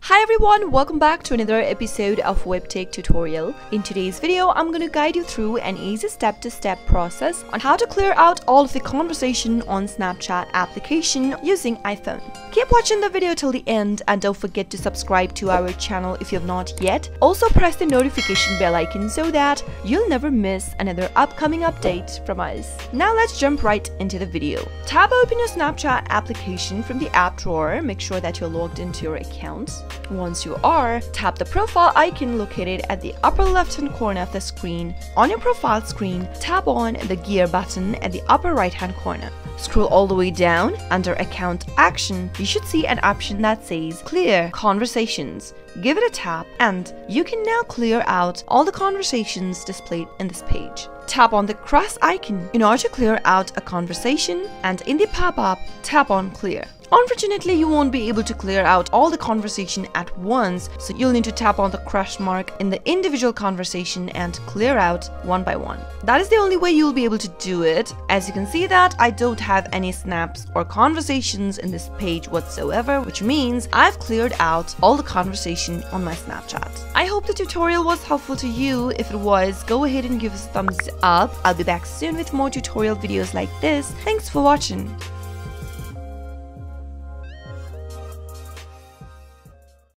Hi everyone, welcome back to another episode of Webtech Tutorial. In today's video, I'm going to guide you through an easy step-to-step process on how to clear out all of the conversation on Snapchat application using iPhone. Keep watching the video till the end and don't forget to subscribe to our channel if you have not yet. Also press the notification bell icon so that you'll never miss another upcoming update from us. Now let's jump right into the video. Tap open your Snapchat application from the app drawer. Make sure that you're logged into your account. Once you are, tap the profile icon located at the upper left-hand corner of the screen. On your profile screen, tap on the gear button at the upper right-hand corner. Scroll all the way down. Under Account Action, you should see an option that says Clear Conversations. Give it a tap and you can now clear out all the conversations displayed in this page. Tap on the cross icon in order to clear out a conversation, and in the pop-up, tap on Clear. Unfortunately, you won't be able to clear out all the conversation at once, so you'll need to tap on the cross mark in the individual conversation and clear out one by one. That is the only way you'll be able to do it. As you can see that I don't have any snaps or conversations in this page whatsoever, which means I've cleared out all the conversation on my Snapchat. I hope the tutorial was helpful to you. If it was, go ahead and give us a thumbs up. I'll be back soon with more tutorial videos like this. Thanks for watching.